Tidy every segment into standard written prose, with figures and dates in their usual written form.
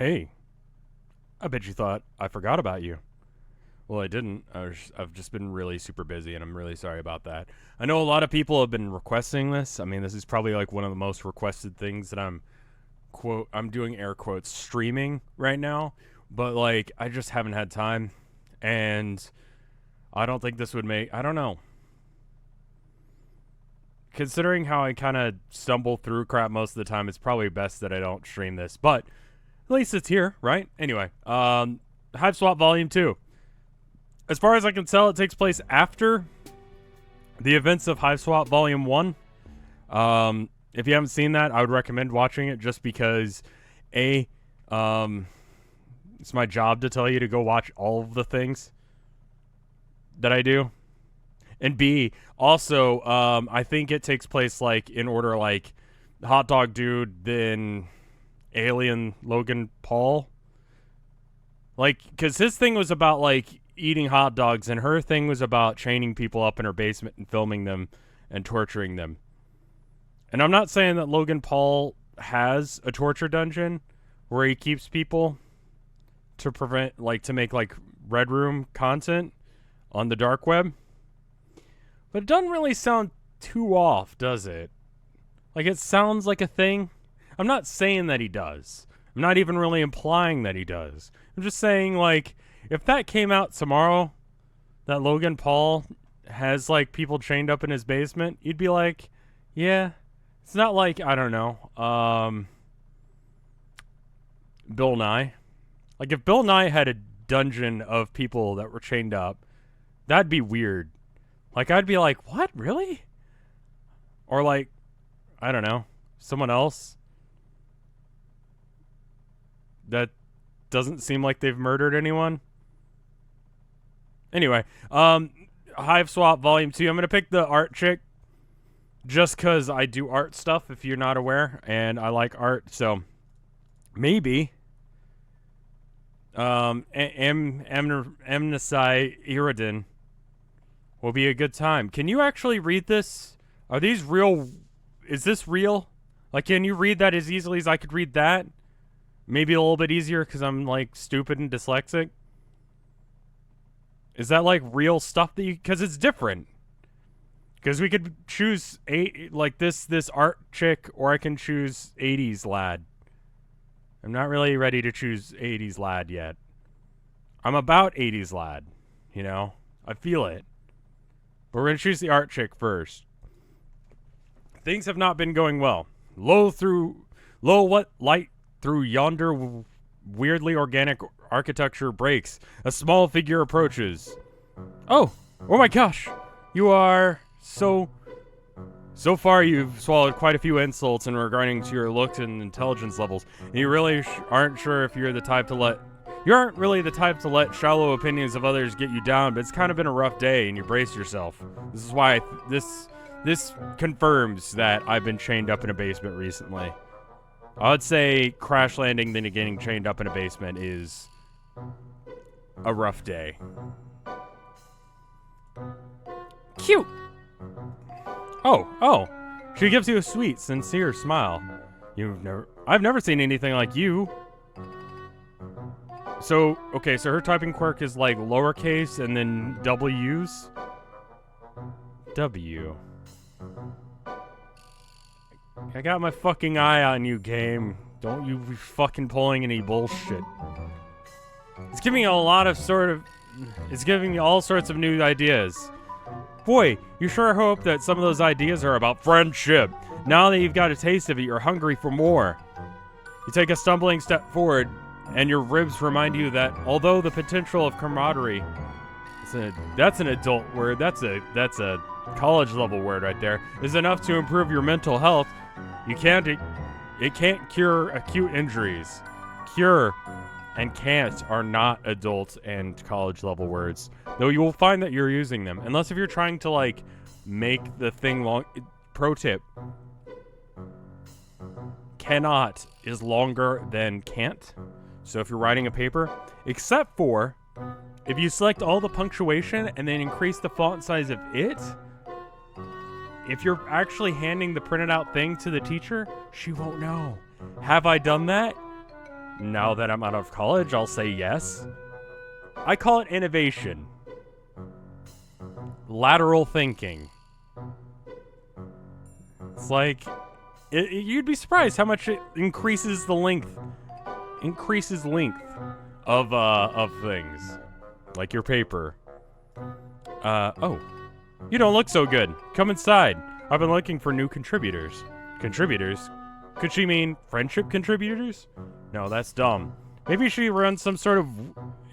Hey, I bet you thought I forgot about you. Well, I didn't. I've just been really super busy, and I'm really sorry about that. I know a lot of people have been requesting this. I mean, this is probably like one of the most requested things that I'm doing air quotes streaming right now, but like I just haven't had time, and I don't think this would make. I don't know. Considering how I kind of stumble through crap most of the time, it's probably best that I don't stream this. But at least it's here, right? Anyway, Hiveswap Volume 2. As far as I can tell, it takes place after the events of Hiveswap Volume 1. If you haven't seen that, I would recommend watching it just because, A, it's my job to tell you to go watch all of the things that I do. And B, also, I think it takes place, like, in order, like, Hot Dog Dude, then Alien Logan Paul. Like, because his thing was about, like, eating hot dogs, and her thing was about chaining people up in her basement and filming them and torturing them. And I'm not saying that Logan Paul has a torture dungeon where he keeps people to prevent, like, to make, like, Red Room content on the dark web. But it doesn't really sound too off, does it? Like, it sounds like a thing. I'm not saying that he does. I'm not even really implying that he does. I'm just saying, like, if that came out tomorrow, that Logan Paul has, like, people chained up in his basement, you'd be like, yeah. It's not like, I don't know, Bill Nye. Like, if Bill Nye had a dungeon of people that were chained up, that'd be weird. Like, I'd be like, what? Really? Or, like, I don't know, someone else that doesn't seem like they've murdered anyone. Anyway, Hiveswap Volume 2. I'm going to pick the art chick just because I do art stuff, if you're not aware, and I like art, so maybe Amnesty Iridan will be a good time. Can you actually read this? Are these real? Is this real? Like, can you read that as easily as I could read that? Maybe a little bit easier because I'm, like, stupid and dyslexic. Is that, like, real stuff that you... Because it's different. Because we could choose, like, this art chick, or I can choose 80s lad. I'm not really ready to choose 80s lad yet. I'm about 80s lad, you know? I feel it. But we're going to choose the art chick first. Things have not been going well. Low what light through yonder weirdly organic architecture breaks. A small figure approaches. Oh my gosh. You are so far you've swallowed quite a few insults in regarding to your looks and intelligence levels. And you really aren't sure if you're the type to let... You aren't really the type to let shallow opinions of others get you down, but it's kind of been a rough day, and you brace yourself. This is why this confirms that I've been chained up in a basement recently. I would say crash landing then getting chained up in a basement is a rough day. Cute! Oh. She gives you a sweet, sincere smile. I've never seen anything like you. So her typing quirk is like lowercase and then W's? W. I got my fucking eye on you, game. Don't you be fucking pulling any bullshit. It's giving me all sorts of new ideas. Boy, you sure hope that some of those ideas are about friendship. Now that you've got a taste of it, you're hungry for more. You take a stumbling step forward, and your ribs remind you that although the potential of camaraderie, that's an adult word, that's a college level word right there, is enough to improve your mental health, it can't cure acute injuries. Cure and can't are not adult and college level words, though you will find that you're using them, unless if you're trying to, like, make the thing long. Pro tip: cannot is longer than can't. So if you're writing a paper, except for if you select all the punctuation and then increase the font size of it, if you're actually handing the printed out thing to the teacher, she won't know. Have I done that? now that I'm out of college, I'll say yes. I call it innovation. Lateral thinking. It's like, you'd be surprised how much it increases the length. Increases length of things. Like your paper. Oh. You don't look so good. Come inside. I've been looking for new contributors. Contributors? Could she mean friendship contributors? No, that's dumb. Maybe she runs some sort of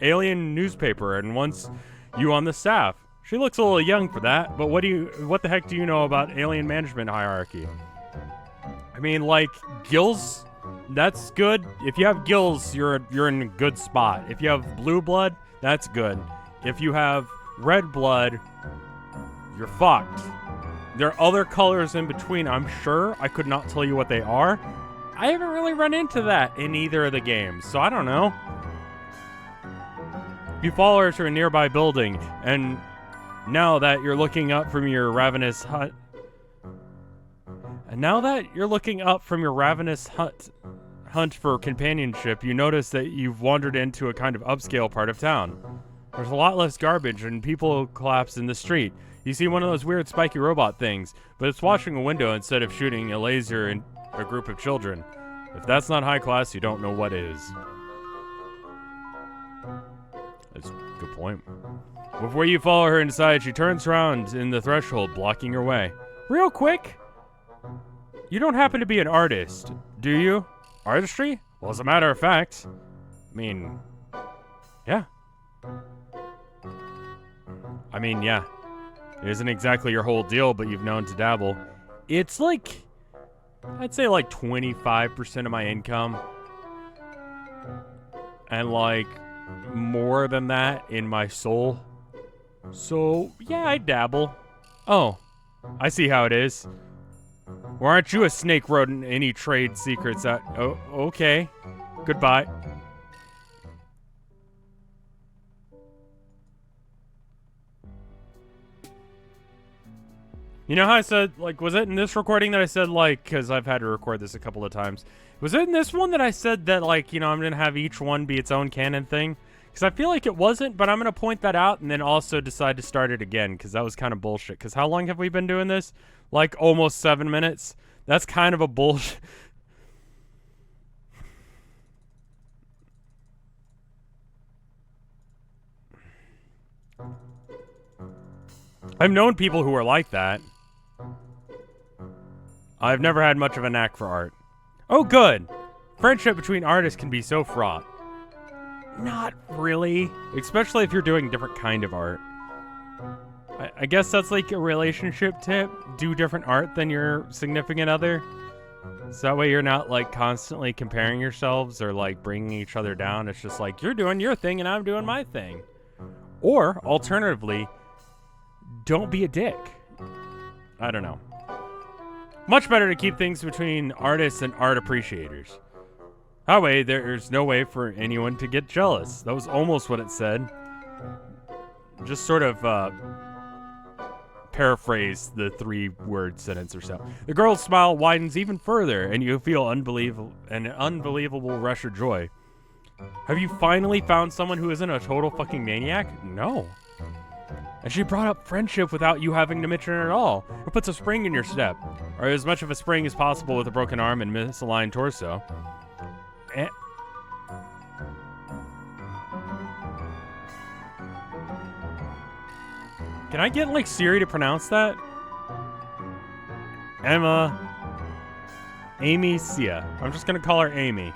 alien newspaper and wants you on the staff. She looks a little young for that, but what the heck do you know about alien management hierarchy? I mean, like, gills, that's good. If you have gills, you're in a good spot. If you have blue blood, that's good. If you have red blood, you're fucked. There are other colors in between, I'm sure. I could not tell you what they are. I haven't really run into that in either of the games, so I don't know. You follow her to a nearby building, and now that you're looking up from your ravenous hunt... hunt for companionship, you notice that you've wandered into a kind of upscale part of town. There's a lot less garbage, and people collapse in the street. You see one of those weird spiky robot things, but it's watching a window instead of shooting a laser in a group of children. If that's not high class, you don't know what is. That's a good point. Before you follow her inside, she turns around in the threshold, blocking your way. Real quick, you don't happen to be an artist, do you? Artistry? Well, as a matter of fact, yeah. Yeah. It isn't exactly your whole deal, but you've known to dabble. It's like, I'd say like 25% of my income. And like more than that in my soul. So, yeah, I dabble. Oh, I see how it is. Or aren't you a snake rodent? Any trade secrets that... Oh, okay. Goodbye. You know how I said, like, was it in this recording that I said, like, because I've had to record this a couple of times. Was it in this one that I said that, like, you know, I'm going to have each one be its own canon thing? Because I feel like it wasn't, but I'm going to point that out and then also decide to start it again, because that was kind of bullshit. Because how long have we been doing this? Like, almost 7 minutes? That's kind of a bullshit. I've known people who are like that. I've never had much of a knack for art. Oh, good. Friendship between artists can be so fraught. Not really. Especially if you're doing different kind of art. I guess that's like a relationship tip. Do different art than your significant other. So that way you're not like constantly comparing yourselves or like bringing each other down. It's just like, you're doing your thing and I'm doing my thing. Or, alternatively, don't be a dick. I don't know. Much better to keep things between artists and art appreciators. That way, there's no way for anyone to get jealous. That was almost what it said. Just sort of paraphrase the 3-word sentence or so. The girl's smile widens even further, and you feel an unbelievable rush of joy. Have you finally found someone who isn't a total fucking maniac? No. And she brought up friendship without you having to mention it at all. It puts a spring in your step. Or as much of a spring as possible with a broken arm and misaligned torso. Can I get, like, Siri to pronounce that? Amy Sia. I'm just gonna call her Amy.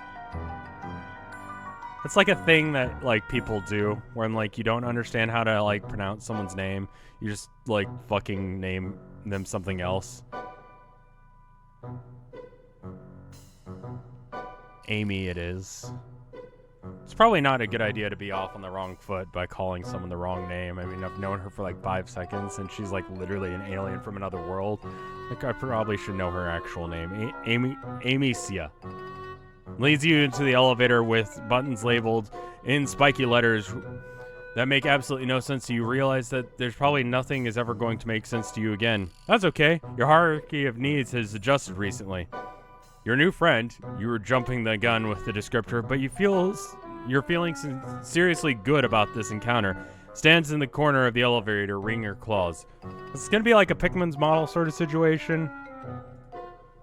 It's like a thing that, like, people do when, like, you don't understand how to, like, pronounce someone's name. You just, like, fucking name them something else. Amy it is. It's probably not a good idea to be off on the wrong foot by calling someone the wrong name. I mean, I've known her for, like, 5 seconds, and she's, like, literally an alien from another world. Like, I probably should know her actual name. Amy Sia. Leads you into the elevator with buttons labeled in spiky letters that make absolutely no sense to you. Realize that there's probably nothing is ever going to make sense to you again. That's okay. Your hierarchy of needs has adjusted recently. Your new friend, you were jumping the gun with the descriptor, but you're feeling seriously good about this encounter, stands in the corner of the elevator, wringing her claws. It's gonna be like a Pikmin's model sort of situation.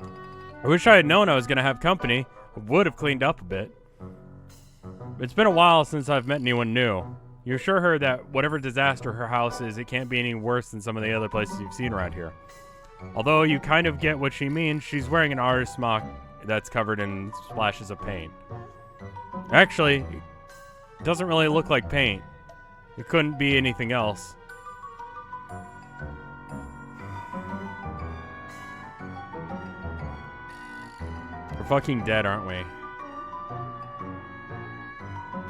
I wish I had known I was gonna have company. I would have cleaned up a bit. It's been a while since I've met anyone new. You assure her that whatever disaster her house is, it can't be any worse than some of the other places you've seen around here. Although you kind of get what she means, she's wearing an artist smock that's covered in splashes of paint. Actually, it doesn't really look like paint. It couldn't be anything else. We're fucking dead, aren't we?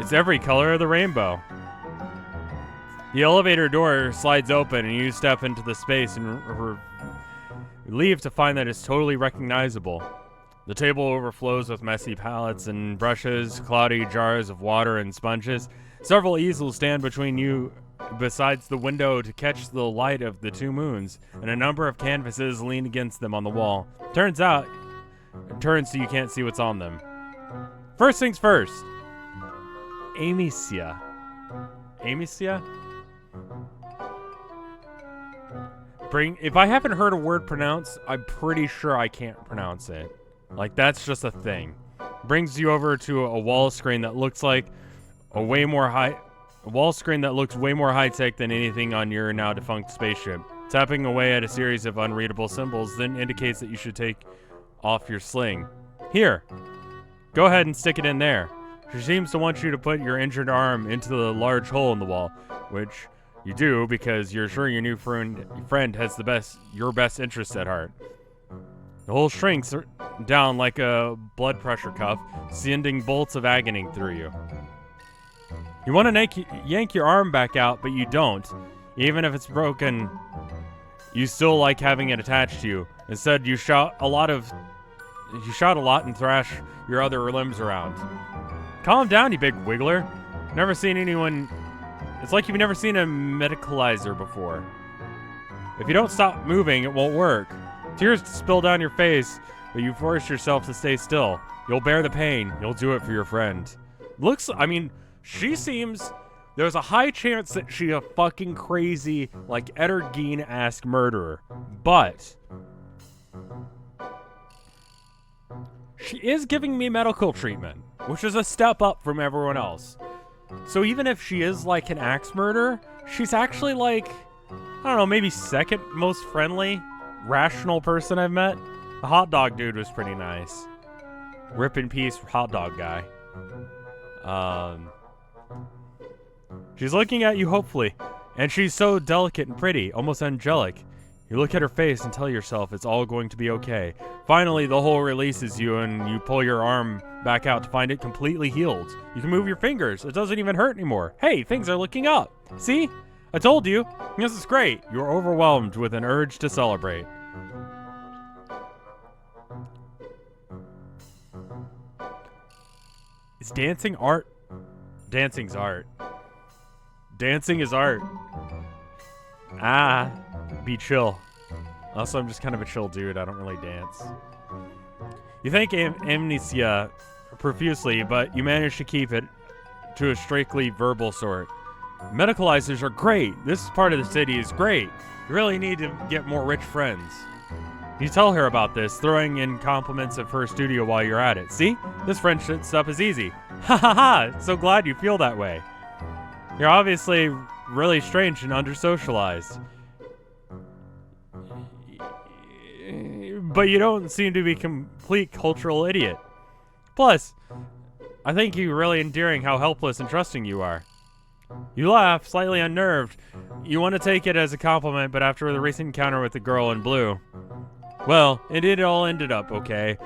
It's every color of the rainbow. The elevator door slides open and you step into the space and relieved to find that it's totally recognizable. The table overflows with messy palettes and brushes, cloudy jars of water and sponges. Several easels stand between you besides the window to catch the light of the two moons, and a number of canvases lean against them on the wall. Turns so you can't see what's on them. First things first. Amicia. Amicia? If I haven't heard a word pronounced, I'm pretty sure I can't pronounce it. Like, that's just a thing. Brings you over to a wall screen that looks like a wall screen that looks way more high-tech than anything on your now defunct spaceship. Tapping away at a series of unreadable symbols then indicates that you should take off your sling. Here, go ahead and stick it in there. She seems to want you to put your injured arm into the large hole in the wall, which you do because you're sure your new friend has your best interest at heart. The hole shrinks down like a blood pressure cuff, sending bolts of agony through you. You want to yank your arm back out, but you don't. Even if it's broken, you still like having it attached to you. Instead, you shout a lot and thrash your other limbs around. Calm down, you big wiggler. Never seen anyone. It's like you've never seen a medicalizer before. If you don't stop moving, it won't work. Tears spill down your face, but you force yourself to stay still. You'll bear the pain. You'll do it for your friend. She seems. There's a high chance that she's a fucking crazy, like, Eder Gein-esque murderer. But she is giving me medical treatment, which is a step up from everyone else. So even if she is like an axe murderer, she's actually like, I don't know, maybe second most friendly, rational person I've met. The hot dog dude was pretty nice. Rip in peace, hot dog guy. She's looking at you hopefully, and she's so delicate and pretty, almost angelic. You look at her face and tell yourself it's all going to be okay. Finally, the hole releases you and you pull your arm back out to find it completely healed. You can move your fingers. It doesn't even hurt anymore. Hey, things are looking up. See? I told you. This is great. You're overwhelmed with an urge to celebrate. Is dancing art? Dancing's art. Dancing is art. Be chill. Also, I'm just kind of a chill dude. I don't really dance. You thank Amnesia profusely, but you manage to keep it to a strictly verbal sort. Medicalizers are great. This part of the city is great. You really need to get more rich friends. You tell her about this, throwing in compliments of her studio while you're at it. See? This friendship stuff is easy. Ha ha ha! So glad you feel that way. You're obviously really strange and under-socialized. But you don't seem to be a complete cultural idiot. Plus, I think you're really endearing how helpless and trusting you are. You laugh, slightly unnerved. You want to take it as a compliment, but after the recent encounter with the girl in blue, well, it all ended up okay.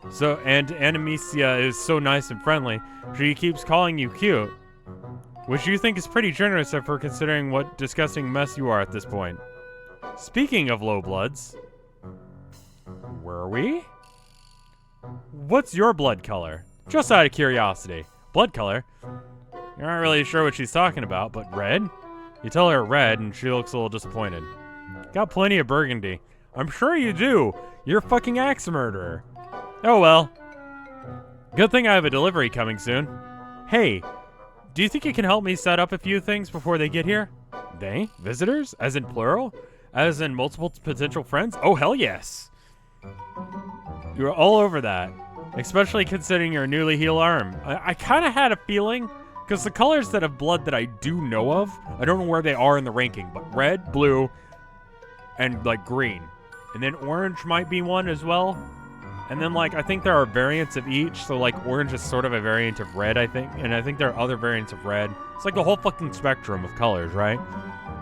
And Amicia is so nice and friendly, she keeps calling you cute, which you think is pretty generous of her considering what disgusting mess you are at this point. Speaking of low bloods, where are we? What's your blood color? Just out of curiosity. Blood color? You're not really sure what she's talking about, but red? You tell her red, and she looks a little disappointed. Got plenty of burgundy. I'm sure you do. You're a fucking axe murderer. Oh well. Good thing I have a delivery coming soon. Hey, do you think you can help me set up a few things before they get here? They? Visitors? As in plural? As in multiple potential friends? Oh, hell yes. You're all over that. Especially considering your newly healed arm. I kind of had a feeling, because the colors that have blood that I do know of, I don't know where they are in the ranking, but red, blue, and like green. And then orange might be one as well. And then like, I think there are variants of each. So like orange is sort of a variant of red, I think. And I think there are other variants of red. It's like the whole fucking spectrum of colors, right?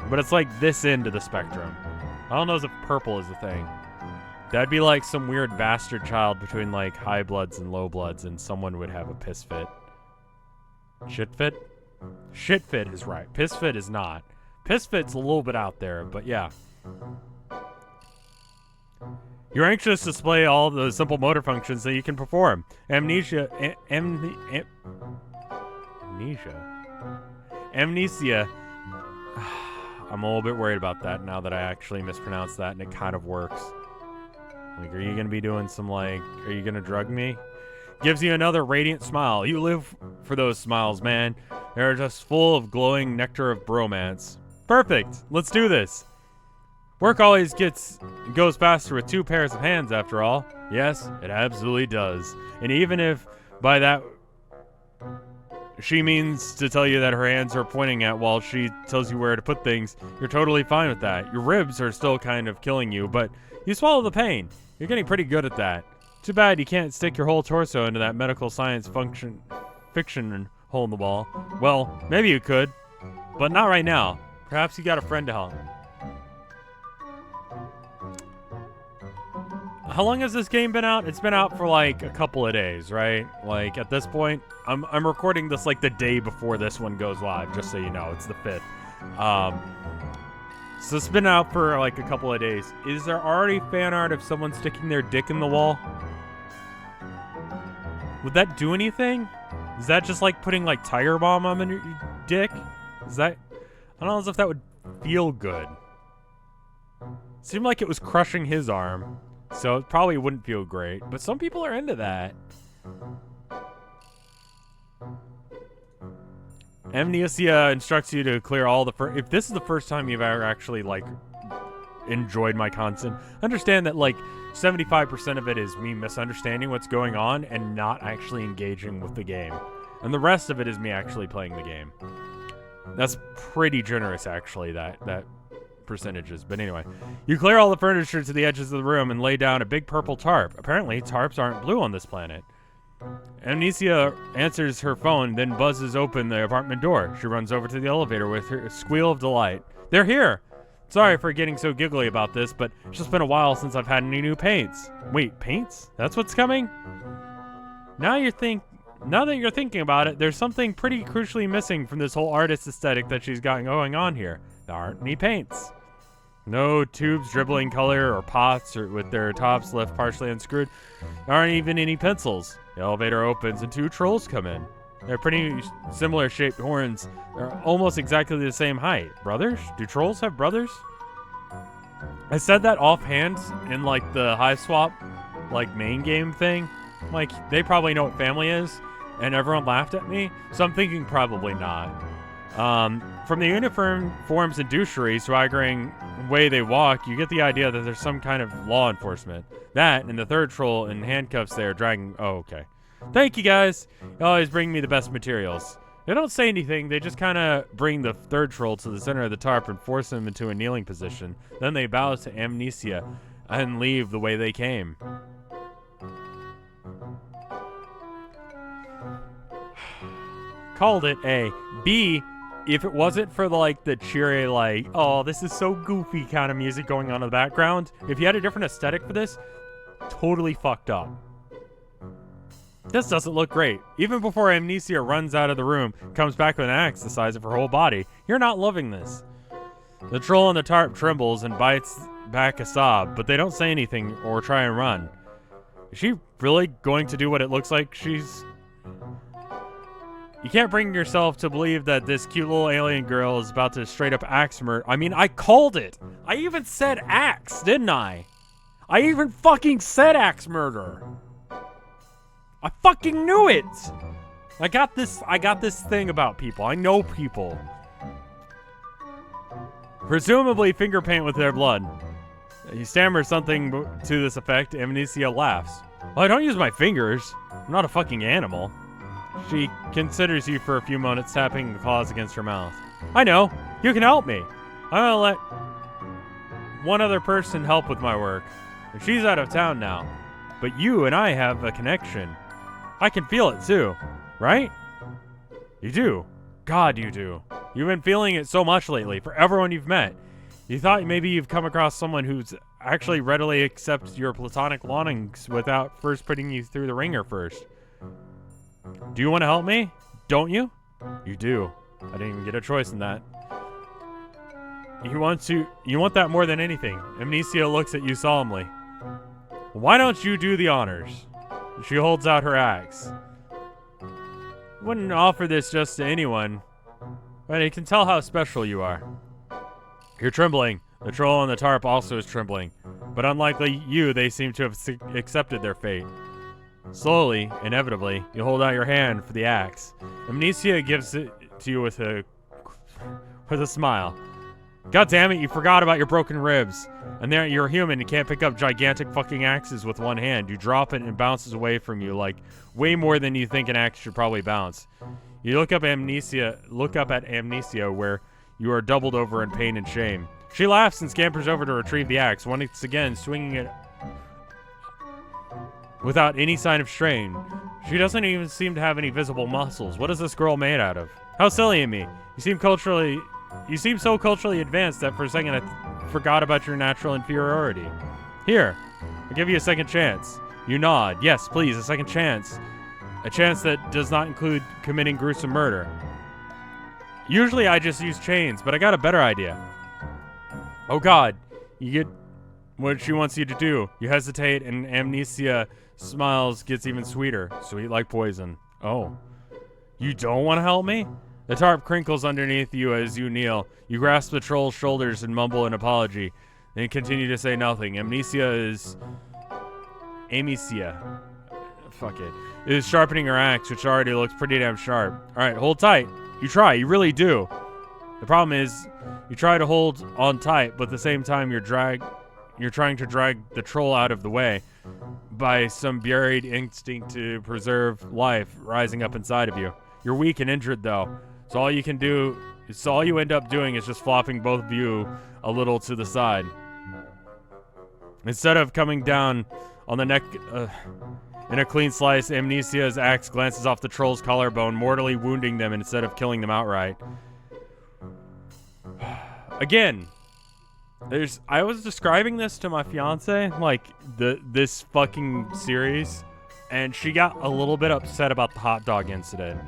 But it's like this end of the spectrum. I don't know if purple is a thing. That'd be like some weird bastard child between like high bloods and low bloods, and someone would have a piss fit. Shit fit? Shit fit is right. Piss fit is not. Piss fit's a little bit out there, but yeah. You're anxious to display all the simple motor functions that you can perform. Amnesia. I'm a little bit worried about that now that I actually mispronounced that, and it kind of works. Like, are you going to be doing some, like, are you going to drug me? Gives you another radiant smile. You live for those smiles, man. They're just full of glowing nectar of bromance. Perfect. Let's do this. Work always goes faster with two pairs of hands, after all. Yes, it absolutely does. And even if by that she means to tell you that her hands are pointing at while she tells you where to put things, you're totally fine with that. Your ribs are still kind of killing you, but you swallow the pain. You're getting pretty good at that. Too bad you can't stick your whole torso into that medical science fiction hole in the wall. Well, maybe you could, but not right now. Perhaps you got a friend to help. How long has this game been out? It's been out for like a couple of days, right? Like at this point, I'm recording this like the day before this one goes live, just so you know. It's the 5th. So it's been out for like a couple of days. Is there already fan art of someone sticking their dick in the wall? Would that do anything? Is that just like putting like Tiger Balm on your dick? Is that... I don't know if that would feel good. Seemed like it was crushing his arm. So it probably wouldn't feel great. But some people are into that. Amnesia instructs you to clear all the... If this is the first time you've ever actually, like, enjoyed my content, understand that, like, 75% of it is me misunderstanding what's going on and not actually engaging with the game. And the rest of it is me actually playing the game. That's pretty generous, actually, that percentages. But anyway, you clear all the furniture to the edges of the room and lay down a big purple tarp. Apparently, tarps aren't blue on this planet. Amnesia answers her phone, then buzzes open the apartment door. She runs over to the elevator with her squeal of delight. They're here! Sorry for getting so giggly about this, but it's just been a while since I've had any new paints. Wait, paints? That's what's coming? Now that you're thinking about it, there's something pretty crucially missing from this whole artist aesthetic that she's got going on here. There aren't any paints. No tubes dribbling color or pots or with their tops left partially unscrewed. There aren't even any pencils. The elevator opens and two trolls come in. They're pretty similar shaped horns. They're almost exactly the same height. Brothers? Do trolls have brothers? I said that offhand in like the Hiveswap like main game thing. Like they probably know what family is and everyone laughed at me. So I'm thinking probably not. From the uniforms and douchery swaggering way they walk, you get the idea that there's some kind of law enforcement. That and the third troll in handcuffs they are dragging. Oh, okay. Thank you guys. You always bring me the best materials. They don't say anything. They just kind of bring the third troll to the center of the tarp and force him into a kneeling position. Then they bow to Amnesia and leave the way they came. Called it A. B. If it wasn't for like the cheery, like, oh, this is so goofy kind of music going on in the background, if you had a different aesthetic for this, totally fucked up. This doesn't look great. Even before Amnesia runs out of the room, comes back with an axe the size of her whole body. You're not loving this. The troll on the tarp trembles and bites back a sob, but they don't say anything or try and run. Is she really going to do what it looks like she's... You can't bring yourself to believe that this cute little alien girl is about to straight up axe murder. I mean, I called it. I even said axe, didn't I? I even fucking said axe murder. I fucking knew it! I got this thing about people. I know people. Presumably finger paint with their blood. He stammers something to this effect. Amnesia laughs. Well, I don't use my fingers. I'm not a fucking animal. She considers you for a few moments, tapping the claws against her mouth. I know. You can help me. I'm gonna let one other person help with my work. She's out of town now. But you and I have a connection. I can feel it too. Right? You do. God, you do. You've been feeling it so much lately, for everyone you've met. You thought maybe you've come across someone who's actually readily accepts your platonic longings without first putting you through the ringer first. Do you want to help me? Don't you? You do. I didn't even get a choice in that. You want that more than anything. Amnesia looks at you solemnly. Why don't you do the honors? She holds out her axe. Wouldn't offer this just to anyone, but I can tell how special you are. You're trembling. The troll on the tarp also is trembling, but unlikely you, they seem to have accepted their fate. Slowly, inevitably, you hold out your hand for the axe. Amnesia gives it to you with a smile. God damn it, you forgot about your broken ribs. And there, you're human, you can't pick up gigantic fucking axes with one hand. You drop it and it bounces away from you, like way more than you think an axe should probably bounce. You look up at Amnesia, where you are doubled over in pain and shame. She laughs and scampers over to retrieve the axe, once again swinging it without any sign of strain. She doesn't even seem to have any visible muscles. What is this girl made out of? How silly of me. You seem so culturally advanced that for a second I forgot about your natural inferiority. Here, I'll give you a second chance. You nod. Yes, please, a second chance. A chance that does not include committing gruesome murder. Usually I just use chains, but I got a better idea. Oh God, you get what she wants you to do. You hesitate and Amnesia smiles gets even sweeter. Sweet like poison. Oh. You don't want to help me? The tarp crinkles underneath you as you kneel. You grasp the troll's shoulders and mumble an apology, then continue to say nothing. Amnesia is sharpening her axe, which already looks pretty damn sharp. Alright, hold tight. You try, you really do. The problem is, you try to hold on tight, but at the same time you're trying to drag the troll out of the way by some buried instinct to preserve life rising up inside of you. You're weak and injured though. So all you end up doing is just flopping both of you a little to the side. Instead of coming down on the neck in a clean slice, Amnesia's axe glances off the troll's collarbone, mortally wounding them instead of killing them outright. Again, I was describing this to my fiance, like this fucking series, and she got a little bit upset about the hot dog incident.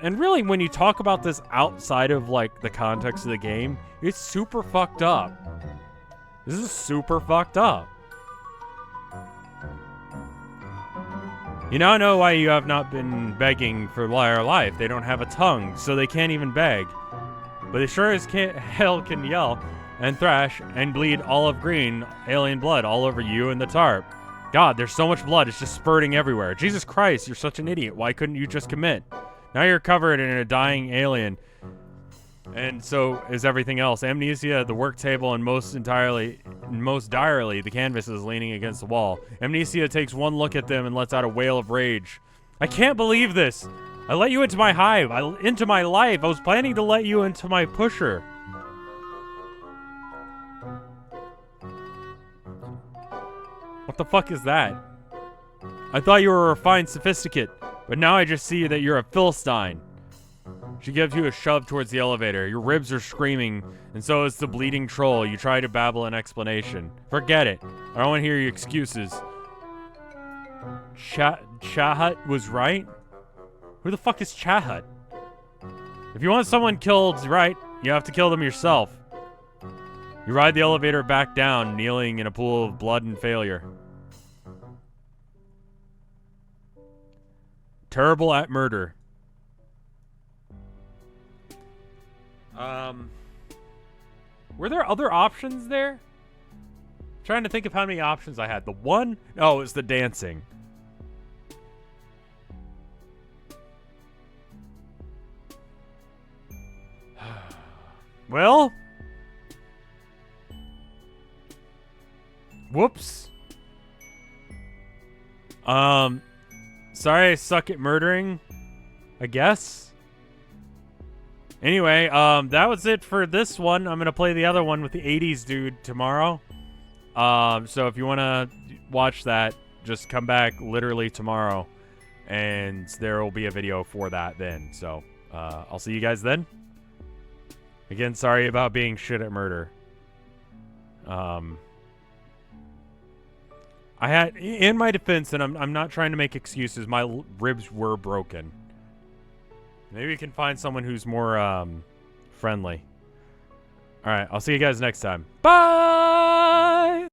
And really, when you talk about this outside of, like, the context of the game, it's super fucked up. This is super fucked up. You now know why you have not been begging for their life. They don't have a tongue, so they can't even beg. But they sure as hell can yell and thrash and bleed olive green alien blood all over you and the tarp. God, there's so much blood, it's just spurting everywhere. Jesus Christ, you're such an idiot. Why couldn't you just commit? Now you're covered in a dying alien. And so is everything else. Amnesia, the work table, and most direly, the canvas is leaning against the wall. Amnesia takes one look at them and lets out a wail of rage. I can't believe this. I let you into my hive, into my life. I was planning to let you into my pusher. What the fuck is that? I thought you were a refined sophisticate, but now I just see that you're a Philistine. She gives you a shove towards the elevator. Your ribs are screaming, and so is the bleeding troll. You try to babble an explanation. Forget it. I don't want to hear your excuses. Chahat was right? Who the fuck is Chahat? If you want someone killed, right, you have to kill them yourself. You ride the elevator back down, kneeling in a pool of blood and failure. Terrible at murder. Were there other options there? I'm trying to think of how many options I had. The one? Oh, it was the dancing. Well, whoops. Sorry I suck at murdering, I guess. Anyway, that was it for this one. I'm gonna play the other one with the 80s dude tomorrow. So if you wanna watch that, just come back literally tomorrow, and there will be a video for that then. So, I'll see you guys then. Again, sorry about being shit at murder. I had, in my defense, and I'm not trying to make excuses, my ribs were broken. Maybe we can find someone who's more, friendly. Alright, I'll see you guys next time. Bye!